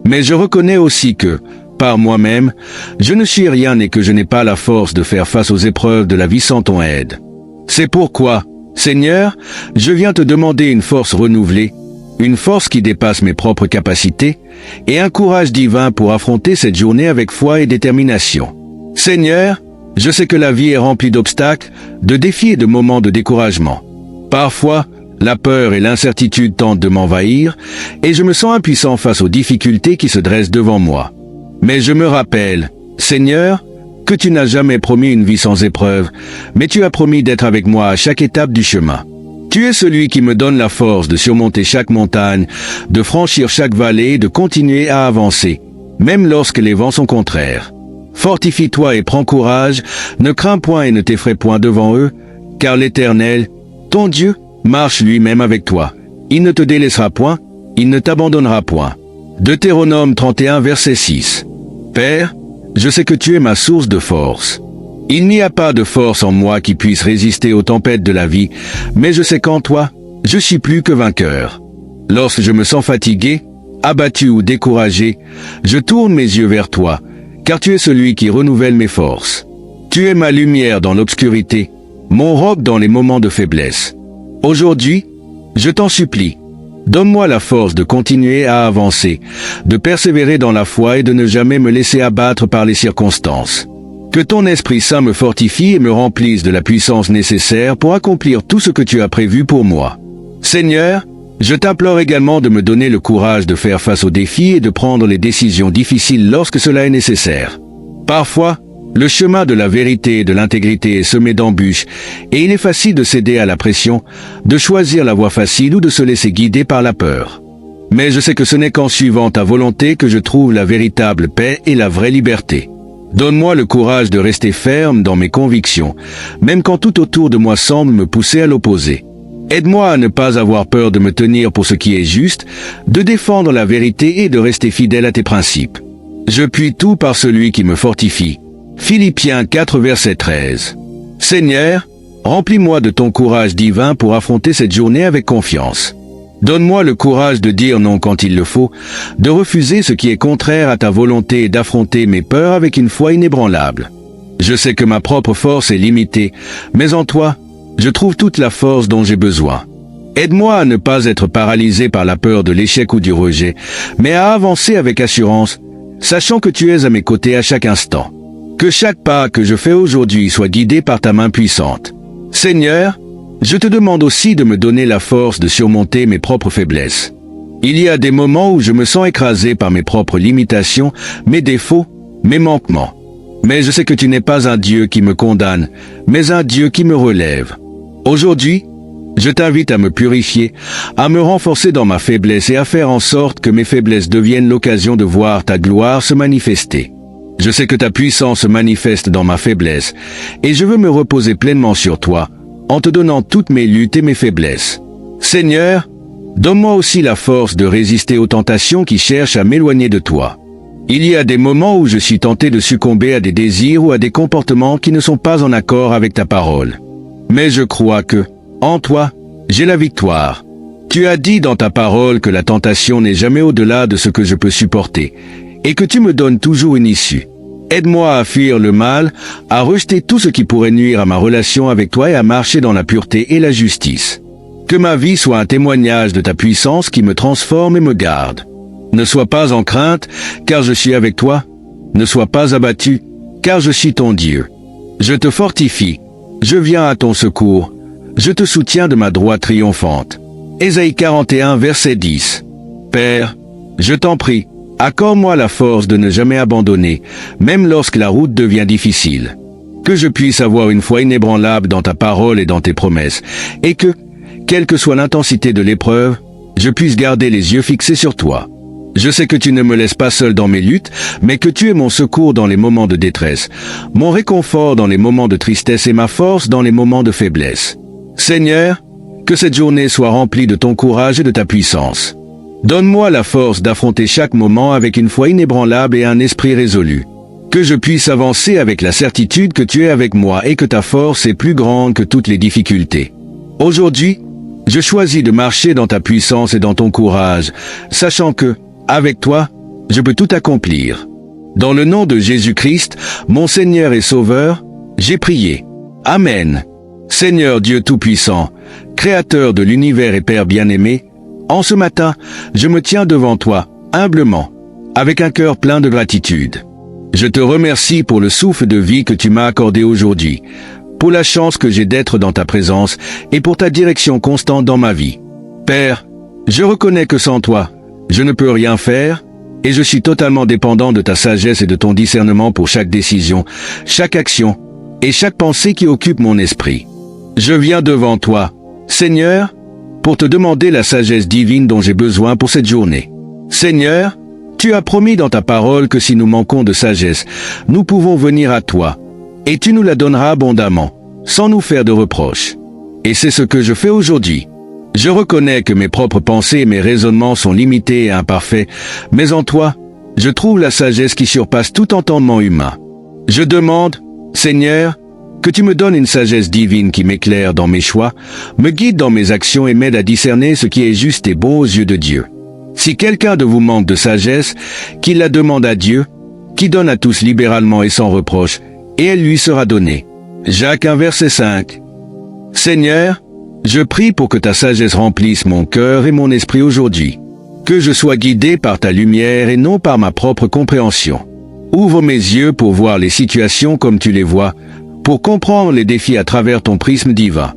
Speaker 1: Mais je reconnais aussi que, par moi-même, je ne suis rien et que je n'ai pas la force de faire face aux épreuves de la vie sans ton aide. C'est pourquoi, Seigneur, je viens te demander une force renouvelée, une force qui dépasse mes propres capacités, et un courage divin pour affronter cette journée avec foi et détermination. Seigneur, je sais que la vie est remplie d'obstacles, de défis et de moments de découragement. Parfois, la peur et l'incertitude tentent de m'envahir, et je me sens impuissant face aux difficultés qui se dressent devant moi. Mais je me rappelle, Seigneur, que tu n'as jamais promis une vie sans épreuve, mais tu as promis d'être avec moi à chaque étape du chemin. Tu es celui qui me donne la force de surmonter chaque montagne, de franchir chaque vallée et de continuer à avancer, même lorsque les vents sont contraires. Fortifie-toi et prends courage, ne crains point et ne t'effraie point devant eux, car l'Éternel, ton Dieu, marche lui-même avec toi. Il ne te délaissera point, il ne t'abandonnera point. Deutéronome 31 verset 6. Père, je sais que tu es ma source de force. Il n'y a pas de force en moi qui puisse résister aux tempêtes de la vie, mais je sais qu'en toi, je suis plus que vainqueur. Lorsque je me sens fatigué, abattu ou découragé, je tourne mes yeux vers toi, car tu es celui qui renouvelle mes forces. Tu es ma lumière dans l'obscurité, mon roc dans les moments de faiblesse. Aujourd'hui, je t'en supplie, donne-moi la force de continuer à avancer, de persévérer dans la foi et de ne jamais me laisser abattre par les circonstances. Que ton Esprit Saint me fortifie et me remplisse de la puissance nécessaire pour accomplir tout ce que tu as prévu pour moi. Seigneur, je t'implore également de me donner le courage de faire face aux défis et de prendre les décisions difficiles lorsque cela est nécessaire. Parfois, le chemin de la vérité et de l'intégrité est semé d'embûches, et il est facile de céder à la pression, de choisir la voie facile ou de se laisser guider par la peur. Mais je sais que ce n'est qu'en suivant ta volonté que je trouve la véritable paix et la vraie liberté. Donne-moi le courage de rester ferme dans mes convictions, même quand tout autour de moi semble me pousser à l'opposé. Aide-moi à ne pas avoir peur de me tenir pour ce qui est juste, de défendre la vérité et de rester fidèle à tes principes. Je puis tout par celui qui me fortifie. Philippiens 4 verset 13. Seigneur, remplis-moi de ton courage divin pour affronter cette journée avec confiance. Donne-moi le courage de dire non quand il le faut, de refuser ce qui est contraire à ta volonté et d'affronter mes peurs avec une foi inébranlable. Je sais que ma propre force est limitée, mais en toi, je trouve toute la force dont j'ai besoin. Aide-moi à ne pas être paralysé par la peur de l'échec ou du rejet, mais à avancer avec assurance, sachant que tu es à mes côtés à chaque instant. Que chaque pas que je fais aujourd'hui soit guidé par ta main puissante. Seigneur, je te demande aussi de me donner la force de surmonter mes propres faiblesses. Il y a des moments où je me sens écrasé par mes propres limitations, mes défauts, mes manquements. Mais je sais que tu n'es pas un Dieu qui me condamne, mais un Dieu qui me relève. Aujourd'hui, je t'invite à me purifier, à me renforcer dans ma faiblesse et à faire en sorte que mes faiblesses deviennent l'occasion de voir ta gloire se manifester. Je sais que ta puissance se manifeste dans ma faiblesse, et je veux me reposer pleinement sur toi, en te donnant toutes mes luttes et mes faiblesses. Seigneur, donne-moi aussi la force de résister aux tentations qui cherchent à m'éloigner de toi. Il y a des moments où je suis tenté de succomber à des désirs ou à des comportements qui ne sont pas en accord avec ta parole. Mais je crois que, en toi, j'ai la victoire. Tu as dit dans ta parole que la tentation n'est jamais au-delà de ce que je peux supporter, et que tu me donnes toujours une issue. Aide-moi à fuir le mal, à rejeter tout ce qui pourrait nuire à ma relation avec toi et à marcher dans la pureté et la justice. Que ma vie soit un témoignage de ta puissance qui me transforme et me garde. Ne sois pas en crainte, car je suis avec toi. Ne sois pas abattu, car je suis ton Dieu. Je te fortifie, je viens à ton secours, je te soutiens de ma droite triomphante. Ésaïe 41 verset 10. Père, je t'en prie, accorde-moi la force de ne jamais abandonner, même lorsque la route devient difficile. Que je puisse avoir une foi inébranlable dans ta parole et dans tes promesses, et que, quelle que soit l'intensité de l'épreuve, je puisse garder les yeux fixés sur toi. Je sais que tu ne me laisses pas seul dans mes luttes, mais que tu es mon secours dans les moments de détresse, mon réconfort dans les moments de tristesse et ma force dans les moments de faiblesse. Seigneur, que cette journée soit remplie de ton courage et de ta puissance. Donne-moi la force d'affronter chaque moment avec une foi inébranlable et un esprit résolu. Que je puisse avancer avec la certitude que tu es avec moi et que ta force est plus grande que toutes les difficultés. Aujourd'hui, je choisis de marcher dans ta puissance et dans ton courage, sachant que, avec toi, je peux tout accomplir. Dans le nom de Jésus-Christ, mon Seigneur et Sauveur, j'ai prié. Amen. Seigneur Dieu Tout-Puissant, Créateur de l'univers et Père bien-aimé, en ce matin, je me tiens devant toi, humblement, avec un cœur plein de gratitude. Je te remercie pour le souffle de vie que tu m'as accordé aujourd'hui, pour la chance que j'ai d'être dans ta présence et pour ta direction constante dans ma vie. Père, je reconnais que sans toi, je ne peux rien faire, et je suis totalement dépendant de ta sagesse et de ton discernement pour chaque décision, chaque action et chaque pensée qui occupe mon esprit. Je viens devant toi, Seigneur, pour te demander la sagesse divine dont j'ai besoin pour cette journée. Seigneur, tu as promis dans ta parole que si nous manquons de sagesse, nous pouvons venir à toi, et tu nous la donneras abondamment, sans nous faire de reproches. Et c'est ce que je fais aujourd'hui. Je reconnais que mes propres pensées et mes raisonnements sont limités et imparfaits, mais en toi, je trouve la sagesse qui surpasse tout entendement humain. Je demande, Seigneur, que tu me donnes une sagesse divine qui m'éclaire dans mes choix, me guide dans mes actions et m'aide à discerner ce qui est juste et bon aux yeux de Dieu. Si quelqu'un de vous manque de sagesse, qu'il la demande à Dieu, qui donne à tous libéralement et sans reproche, et elle lui sera donnée. Jacques 1 verset 5. Seigneur, je prie pour que ta sagesse remplisse mon cœur et mon esprit aujourd'hui. Que je sois guidé par ta lumière et non par ma propre compréhension. Ouvre mes yeux pour voir les situations comme tu les vois, pour comprendre les défis à travers ton prisme divin.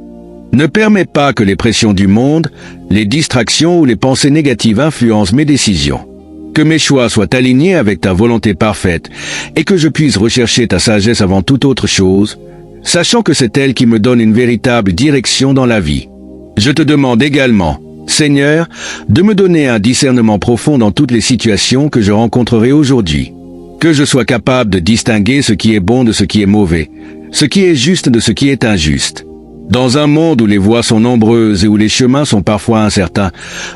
Speaker 1: Ne permets pas que les pressions du monde, les distractions ou les pensées négatives influencent mes décisions. Que mes choix soient alignés avec ta volonté parfaite et que je puisse rechercher ta sagesse avant toute autre chose, sachant que c'est elle qui me donne une véritable direction dans la vie. Je te demande également, Seigneur, de me donner un discernement profond dans toutes les situations que je rencontrerai aujourd'hui. Que je sois capable de distinguer ce qui est bon de ce qui est mauvais, ce qui est juste de ce qui est injuste. Dans un monde où les voies sont nombreuses et où les chemins sont parfois incertains,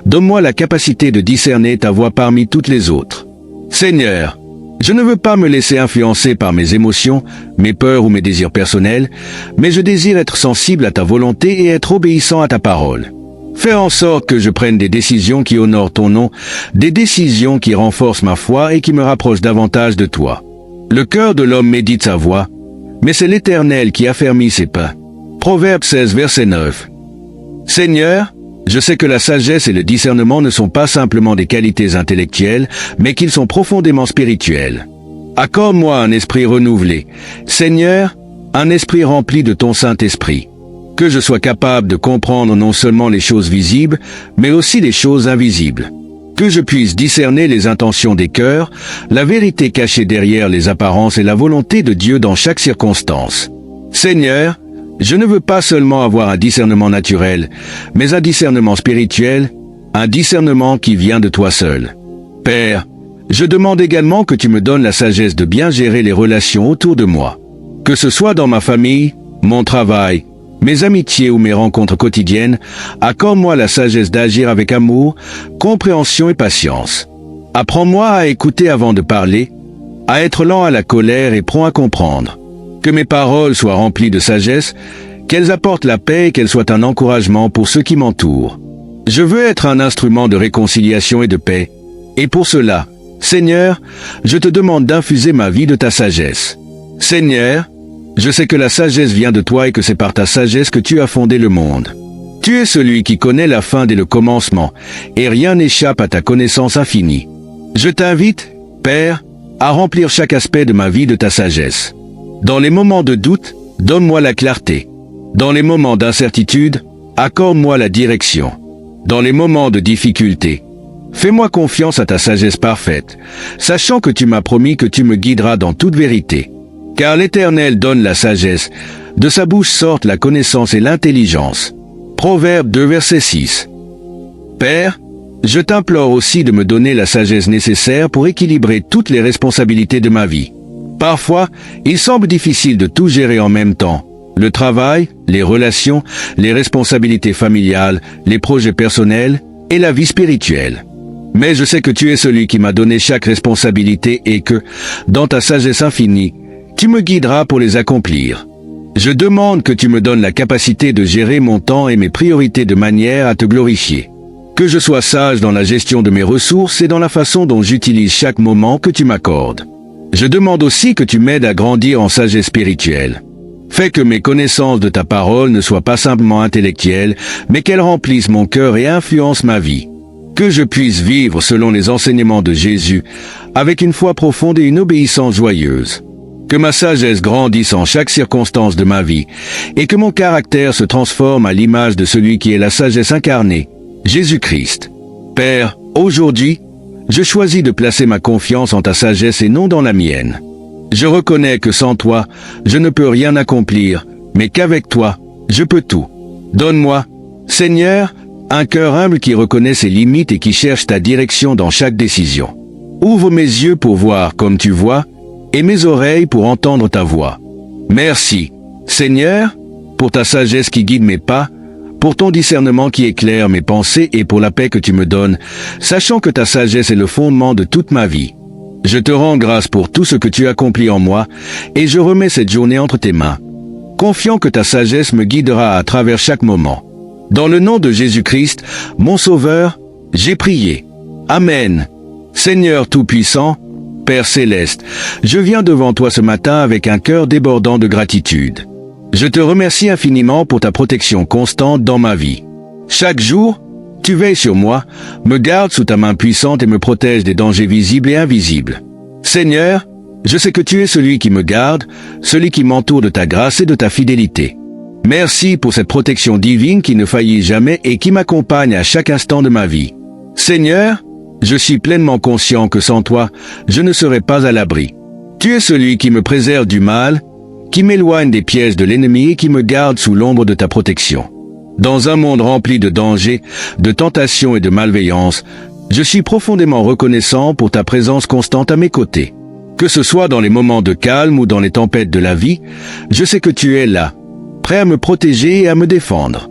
Speaker 1: donne-moi la capacité de discerner ta voie parmi toutes les autres. Seigneur, je ne veux pas me laisser influencer par mes émotions, mes peurs ou mes désirs personnels, mais je désire être sensible à ta volonté et être obéissant à ta parole. Fais en sorte que je prenne des décisions qui honorent ton nom, des décisions qui renforcent ma foi et qui me rapprochent davantage de toi. Le cœur de l'homme médite sa voie, mais c'est l'Éternel qui affermit ses pas. Proverbe 16, verset 9. Seigneur, je sais que la sagesse et le discernement ne sont pas simplement des qualités intellectuelles, mais qu'ils sont profondément spirituels. Accorde-moi un esprit renouvelé. Seigneur, un esprit rempli de ton Saint-Esprit. Que je sois capable de comprendre non seulement les choses visibles, mais aussi les choses invisibles. Que je puisse discerner les intentions des cœurs, la vérité cachée derrière les apparences et la volonté de Dieu dans chaque circonstance. Seigneur, je ne veux pas seulement avoir un discernement naturel, mais un discernement spirituel, un discernement qui vient de toi seul. Père, je demande également que tu me donnes la sagesse de bien gérer les relations autour de moi. Que ce soit dans ma famille, mon travail, mes amitiés ou mes rencontres quotidiennes, accorde-moi la sagesse d'agir avec amour, compréhension et patience. Apprends-moi à écouter avant de parler, à être lent à la colère et prompt à comprendre. Que mes paroles soient remplies de sagesse, qu'elles apportent la paix et qu'elles soient un encouragement pour ceux qui m'entourent. Je veux être un instrument de réconciliation et de paix. Et pour cela, Seigneur, je te demande d'infuser ma vie de ta sagesse. Seigneur, je sais que la sagesse vient de toi et que c'est par ta sagesse que tu as fondé le monde. Tu es celui qui connaît la fin dès le commencement, et rien n'échappe à ta connaissance infinie. Je t'invite, Père, à remplir chaque aspect de ma vie de ta sagesse. Dans les moments de doute, donne-moi la clarté. Dans les moments d'incertitude, accorde-moi la direction. Dans les moments de difficulté, fais-moi confiance à ta sagesse parfaite, sachant que tu m'as promis que tu me guideras dans toute vérité. Car l'Éternel donne la sagesse, de sa bouche sortent la connaissance et l'intelligence. Proverbe 2 verset 6. Père, je t'implore aussi de me donner la sagesse nécessaire pour équilibrer toutes les responsabilités de ma vie. Parfois, il semble difficile de tout gérer en même temps. Le travail, les relations, les responsabilités familiales, les projets personnels et la vie spirituelle. Mais je sais que tu es celui qui m'a donné chaque responsabilité et que, dans ta sagesse infinie, tu me guideras pour les accomplir. Je demande que tu me donnes la capacité de gérer mon temps et mes priorités de manière à te glorifier. Que je sois sage dans la gestion de mes ressources et dans la façon dont j'utilise chaque moment que tu m'accordes. Je demande aussi que tu m'aides à grandir en sagesse spirituelle. Fais que mes connaissances de ta parole ne soient pas simplement intellectuelles, mais qu'elles remplissent mon cœur et influencent ma vie. Que je puisse vivre selon les enseignements de Jésus, avec une foi profonde et une obéissance joyeuse. Que ma sagesse grandisse en chaque circonstance de ma vie, et que mon caractère se transforme à l'image de celui qui est la sagesse incarnée, Jésus-Christ. Père, aujourd'hui, Je choisis de placer ma confiance en ta sagesse et non dans la mienne. Je reconnais que sans toi, je ne peux rien accomplir, mais qu'avec toi, je peux tout. Donne-moi, Seigneur, un cœur humble qui reconnaît ses limites et qui cherche ta direction dans chaque décision. Ouvre mes yeux pour voir comme tu vois, et mes oreilles pour entendre ta voix. Merci, Seigneur, pour ta sagesse qui guide mes pas, pour ton discernement qui éclaire mes pensées et pour la paix que tu me donnes, sachant que ta sagesse est le fondement de toute ma vie. Je te rends grâce pour tout ce que tu accomplis en moi, et je remets cette journée entre tes mains, confiant que ta sagesse me guidera à travers chaque moment. Dans le nom de Jésus-Christ, mon Sauveur, j'ai prié. Amen. Seigneur Tout-Puissant, Père Céleste, je viens devant toi ce matin avec un cœur débordant de gratitude. Je te remercie infiniment pour ta protection constante dans ma vie. Chaque jour, tu veilles sur moi, me gardes sous ta main puissante et me protèges des dangers visibles et invisibles. Seigneur, je sais que tu es celui qui me garde, celui qui m'entoure de ta grâce et de ta fidélité. Merci pour cette protection divine qui ne faillit jamais et qui m'accompagne à chaque instant de ma vie. Seigneur, je suis pleinement conscient que sans toi, je ne serais pas à l'abri. Tu es celui qui me préserve du mal, qui m'éloigne des pièges de l'ennemi et qui me garde sous l'ombre de ta protection. Dans un monde rempli de dangers, de tentations et de malveillance, je suis profondément reconnaissant pour ta présence constante à mes côtés. Que ce soit dans les moments de calme ou dans les tempêtes de la vie, je sais que tu es là, prêt à me protéger et à me défendre.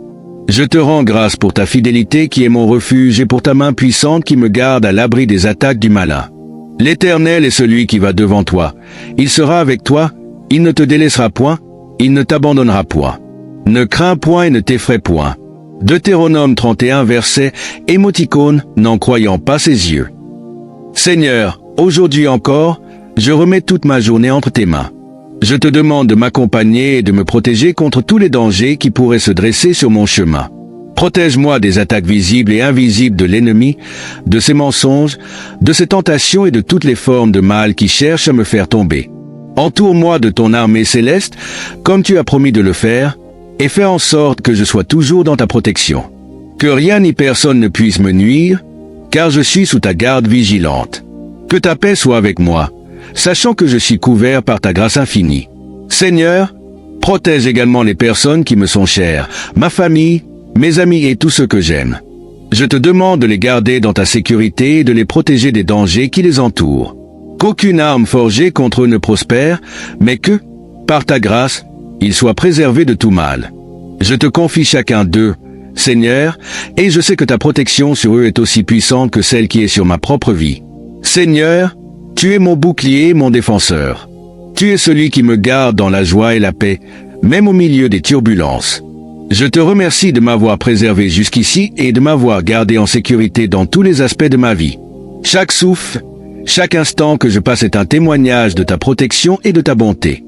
Speaker 1: Je te rends grâce pour ta fidélité qui est mon refuge et pour ta main puissante qui me garde à l'abri des attaques du malin. L'Éternel est celui qui va devant toi. Il sera avec toi, il ne te délaissera point, il ne t'abandonnera point. Ne crains point et ne t'effraie point. Deutéronome 31 verset, émoticône, n'en croyant pas ses yeux. Seigneur, aujourd'hui encore, je remets toute ma journée entre tes mains. Je te demande de m'accompagner et de me protéger contre tous les dangers qui pourraient se dresser sur mon chemin. Protège-moi des attaques visibles et invisibles de l'ennemi, de ses mensonges, de ses tentations et de toutes les formes de mal qui cherchent à me faire tomber. Entoure-moi de ton armée céleste, comme tu as promis de le faire, et fais en sorte que je sois toujours dans ta protection. Que rien ni personne ne puisse me nuire, car je suis sous ta garde vigilante. Que ta paix soit avec moi, sachant que je suis couvert par ta grâce infinie. Seigneur, protège également les personnes qui me sont chères, ma famille, mes amis et tous ceux que j'aime. Je te demande de les garder dans ta sécurité et de les protéger des dangers qui les entourent. Qu'aucune arme forgée contre eux ne prospère, mais que, par ta grâce, ils soient préservés de tout mal. Je te confie chacun d'eux, Seigneur, et je sais que ta protection sur eux est aussi puissante que celle qui est sur ma propre vie. Seigneur, tu es mon bouclier et mon défenseur. Tu es celui qui me garde dans la joie et la paix, même au milieu des turbulences. Je te remercie de m'avoir préservé jusqu'ici et de m'avoir gardé en sécurité dans tous les aspects de ma vie. Chaque souffle, chaque instant que je passe est un témoignage de ta protection et de ta bonté.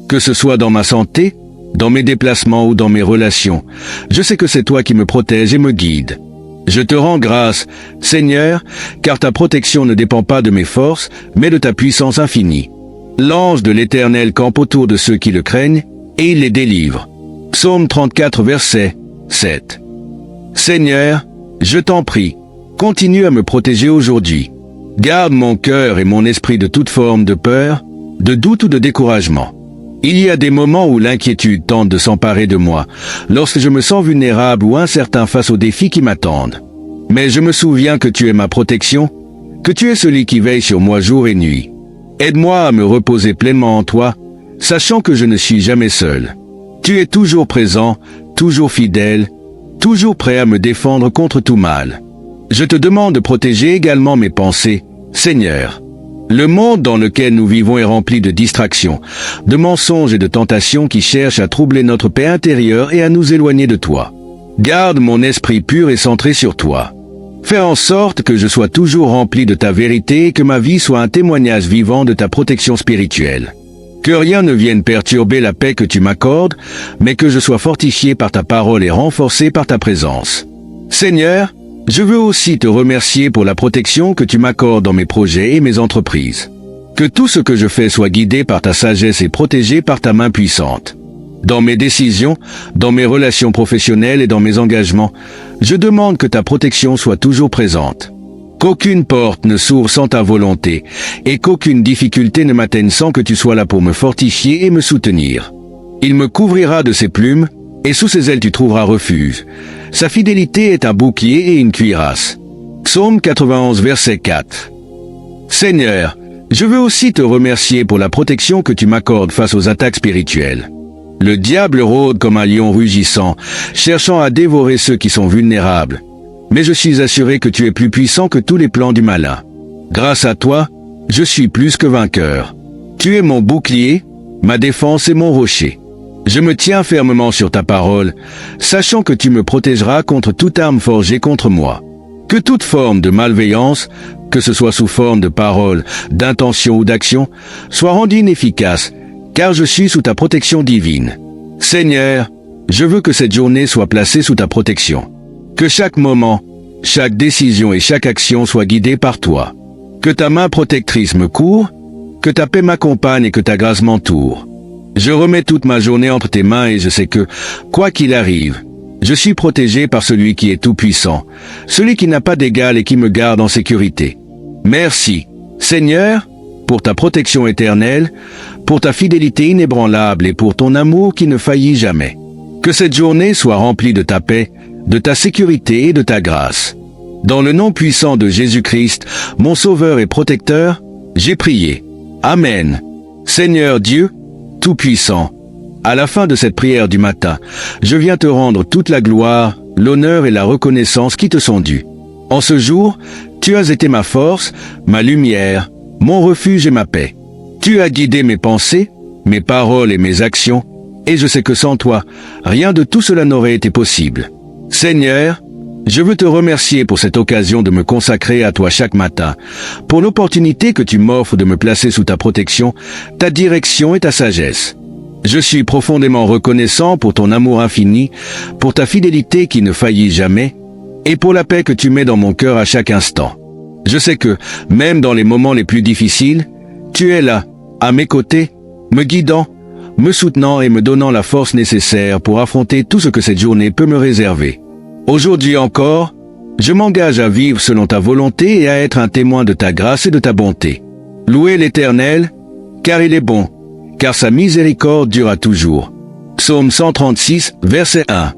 Speaker 1: Que ce soit dans ma santé, dans mes déplacements ou dans mes relations, je sais que c'est toi qui me protèges et me guides. Je te rends grâce, Seigneur, car ta protection ne dépend pas de mes forces, mais de ta puissance infinie. L'ange de l'Éternel campe autour de ceux qui le craignent, et il les délivre. Psaume 34 verset 7. Seigneur, je t'en prie, continue à me protéger aujourd'hui. Garde mon cœur et mon esprit de toute forme de peur, de doute ou de découragement. Il y a des moments où l'inquiétude tente de s'emparer de moi, lorsque je me sens vulnérable ou incertain face aux défis qui m'attendent. Mais je me souviens que tu es ma protection, que tu es celui qui veille sur moi jour et nuit. Aide-moi à me reposer pleinement en toi, sachant que je ne suis jamais seul. Tu es toujours présent, toujours fidèle, toujours prêt à me défendre contre tout mal. Je te demande de protéger également mes pensées, Seigneur. Le monde dans lequel nous vivons est rempli de distractions, de mensonges et de tentations qui cherchent à troubler notre paix intérieure et à nous éloigner de toi. Garde mon esprit pur et centré sur toi. Fais en sorte que je sois toujours rempli de ta vérité et que ma vie soit un témoignage vivant de ta protection spirituelle. Que rien ne vienne perturber la paix que tu m'accordes, mais que je sois fortifié par ta parole et renforcé par ta présence. Seigneur, je veux aussi te remercier pour la protection que tu m'accordes dans mes projets et mes entreprises. Que tout ce que je fais soit guidé par ta sagesse et protégé par ta main puissante. Dans mes décisions, dans mes relations professionnelles et dans mes engagements, je demande que ta protection soit toujours présente. Qu'aucune porte ne s'ouvre sans ta volonté, et qu'aucune difficulté ne m'atteigne sans que tu sois là pour me fortifier et me soutenir. Il me couvrira de ses plumes, et sous ses ailes tu trouveras refuge. Sa fidélité est un bouclier et une cuirasse. Psaume 91, verset 4. Seigneur, je veux aussi te remercier pour la protection que tu m'accordes face aux attaques spirituelles. Le diable rôde comme un lion rugissant, cherchant à dévorer ceux qui sont vulnérables. Mais je suis assuré que tu es plus puissant que tous les plans du malin. Grâce à toi, je suis plus que vainqueur. Tu es mon bouclier, ma défense et mon rocher. Je me tiens fermement sur ta parole, sachant que tu me protégeras contre toute arme forgée contre moi. Que toute forme de malveillance, que ce soit sous forme de parole, d'intention ou d'action, soit rendue inefficace, car je suis sous ta protection divine. Seigneur, je veux que cette journée soit placée sous ta protection. Que chaque moment, chaque décision et chaque action soit guidée par toi. Que ta main protectrice me couvre, que ta paix m'accompagne et que ta grâce m'entoure. Je remets toute ma journée entre tes mains et je sais que, quoi qu'il arrive, je suis protégé par celui qui est tout-puissant, celui qui n'a pas d'égal et qui me garde en sécurité. Merci, Seigneur, pour ta protection éternelle, pour ta fidélité inébranlable et pour ton amour qui ne faillit jamais. Que cette journée soit remplie de ta paix, de ta sécurité et de ta grâce. Dans le nom puissant de Jésus-Christ, mon Sauveur et Protecteur, j'ai prié. Amen. Seigneur Dieu, Tout-Puissant, à la fin de cette prière du matin, je viens te rendre toute la gloire, l'honneur et la reconnaissance qui te sont dus. En ce jour, tu as été ma force, ma lumière, mon refuge et ma paix. Tu as guidé mes pensées, mes paroles et mes actions, et je sais que sans toi, rien de tout cela n'aurait été possible. Seigneur, je veux te remercier pour cette occasion de me consacrer à toi chaque matin, pour l'opportunité que tu m'offres de me placer sous ta protection, ta direction et ta sagesse. Je suis profondément reconnaissant pour ton amour infini, pour ta fidélité qui ne faillit jamais, et pour la paix que tu mets dans mon cœur à chaque instant. Je sais que, même dans les moments les plus difficiles, tu es là, à mes côtés, me guidant, me soutenant et me donnant la force nécessaire pour affronter tout ce que cette journée peut me réserver. Aujourd'hui encore, je m'engage à vivre selon ta volonté et à être un témoin de ta grâce et de ta bonté. Louez l'Éternel, car il est bon, car sa miséricorde durera toujours. Psaume 136, verset 1.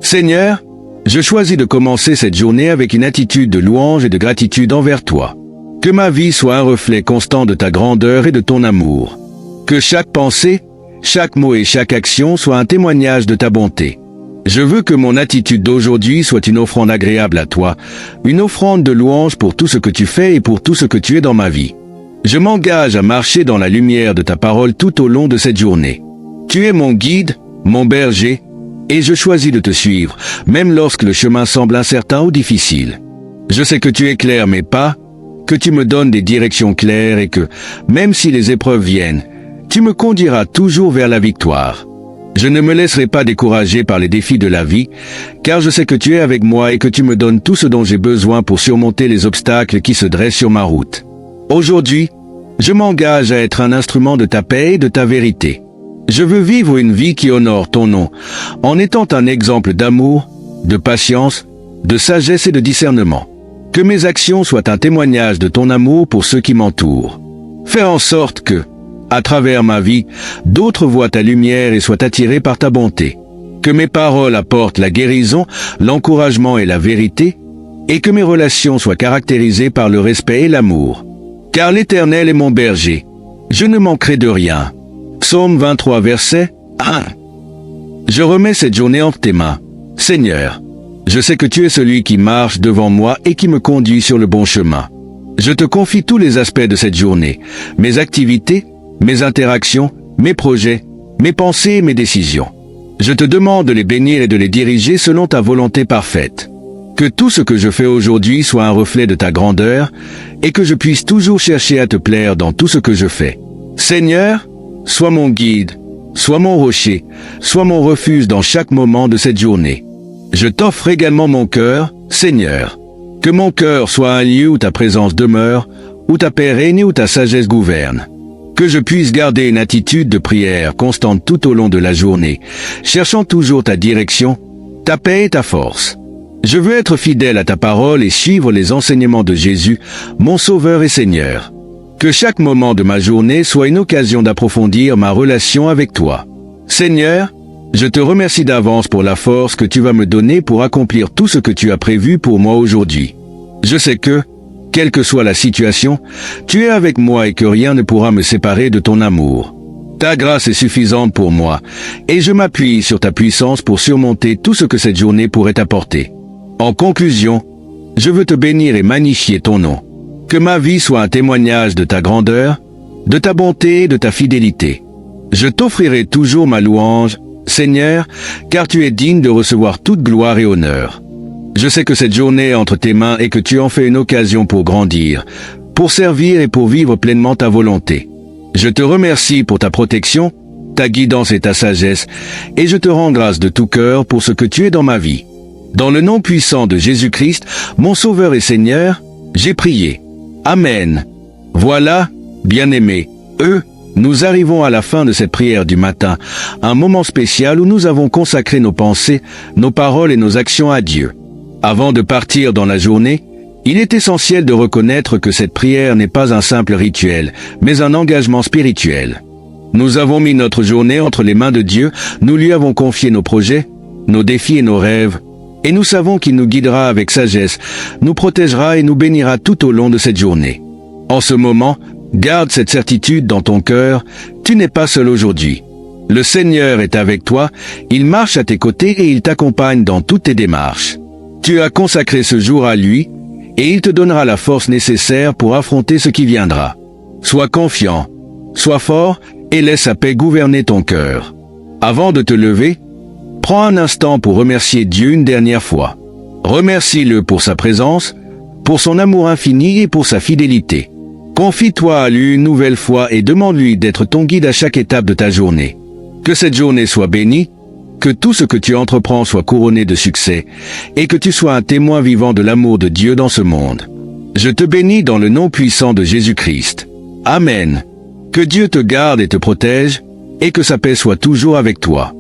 Speaker 1: Seigneur, je choisis de commencer cette journée avec une attitude de louange et de gratitude envers toi. Que ma vie soit un reflet constant de ta grandeur et de ton amour. Que chaque pensée, chaque mot et chaque action soit un témoignage de ta bonté. Je veux que mon attitude d'aujourd'hui soit une offrande agréable à toi, une offrande de louange pour tout ce que tu fais et pour tout ce que tu es dans ma vie. Je m'engage à marcher dans la lumière de ta parole tout au long de cette journée. Tu es mon guide, mon berger, et je choisis de te suivre, même lorsque le chemin semble incertain ou difficile. Je sais que tu éclaires mes pas, que tu me donnes des directions claires et que, même si les épreuves viennent, tu me conduiras toujours vers la victoire. Je ne me laisserai pas décourager par les défis de la vie, car je sais que tu es avec moi et que tu me donnes tout ce dont j'ai besoin pour surmonter les obstacles qui se dressent sur ma route. Aujourd'hui, je m'engage à être un instrument de ta paix et de ta vérité. Je veux vivre une vie qui honore ton nom, en étant un exemple d'amour, de patience, de sagesse et de discernement. Que mes actions soient un témoignage de ton amour pour ceux qui m'entourent. Fais en sorte que, à travers ma vie, d'autres voient ta lumière et soient attirés par ta bonté. Que mes paroles apportent la guérison, l'encouragement et la vérité, et que mes relations soient caractérisées par le respect et l'amour. Car l'Éternel est mon berger, je ne manquerai de rien. Psaume 23, verset 1. Je remets cette journée entre tes mains. Seigneur, je sais que tu es celui qui marche devant moi et qui me conduit sur le bon chemin. Je te confie tous les aspects de cette journée, mes activités, mes interactions, mes projets, mes pensées et mes décisions. Je te demande de les bénir et de les diriger selon ta volonté parfaite. Que tout ce que je fais aujourd'hui soit un reflet de ta grandeur et que je puisse toujours chercher à te plaire dans tout ce que je fais. Seigneur, sois mon guide, sois mon rocher, sois mon refuge dans chaque moment de cette journée. Je t'offre également mon cœur, Seigneur. Que mon cœur soit un lieu où ta présence demeure, où ta paix règne et où ta sagesse gouverne. Que je puisse garder une attitude de prière constante tout au long de la journée, cherchant toujours ta direction, ta paix et ta force. Je veux être fidèle à ta parole et suivre les enseignements de Jésus, mon Sauveur et Seigneur. Que chaque moment de ma journée soit une occasion d'approfondir ma relation avec toi. Seigneur, je te remercie d'avance pour la force que tu vas me donner pour accomplir tout ce que tu as prévu pour moi aujourd'hui. Je sais que, quelle que soit la situation, tu es avec moi et que rien ne pourra me séparer de ton amour. Ta grâce est suffisante pour moi, et je m'appuie sur ta puissance pour surmonter tout ce que cette journée pourrait apporter. En conclusion, je veux te bénir et magnifier ton nom. Que ma vie soit un témoignage de ta grandeur, de ta bonté et de ta fidélité. Je t'offrirai toujours ma louange, Seigneur, car tu es digne de recevoir toute gloire et honneur. Je sais que cette journée est entre tes mains et que tu en fais une occasion pour grandir, pour servir et pour vivre pleinement ta volonté. Je te remercie pour ta protection, ta guidance et ta sagesse, et je te rends grâce de tout cœur pour ce que tu es dans ma vie. Dans le nom puissant de Jésus-Christ, mon Sauveur et Seigneur, j'ai prié. Amen. Voilà, bien-aimés, nous arrivons à la fin de cette prière du matin, un moment spécial où nous avons consacré nos pensées, nos paroles et nos actions à Dieu. Avant de partir dans la journée, il est essentiel de reconnaître que cette prière n'est pas un simple rituel, mais un engagement spirituel. Nous avons mis notre journée entre les mains de Dieu, nous lui avons confié nos projets, nos défis et nos rêves, et nous savons qu'il nous guidera avec sagesse, nous protégera et nous bénira tout au long de cette journée. En ce moment, garde cette certitude dans ton cœur, tu n'es pas seul aujourd'hui. Le Seigneur est avec toi, il marche à tes côtés et il t'accompagne dans toutes tes démarches. Tu as consacré ce jour à lui, et il te donnera la force nécessaire pour affronter ce qui viendra. Sois confiant, sois fort et laisse sa paix gouverner ton cœur. Avant de te lever, prends un instant pour remercier Dieu une dernière fois. Remercie-le pour sa présence, pour son amour infini et pour sa fidélité. Confie-toi à lui une nouvelle fois et demande-lui d'être ton guide à chaque étape de ta journée. Que cette journée soit bénie, que tout ce que tu entreprends soit couronné de succès, et que tu sois un témoin vivant de l'amour de Dieu dans ce monde. Je te bénis dans le nom puissant de Jésus-Christ. Amen. Que Dieu te garde et te protège, et que sa paix soit toujours avec toi.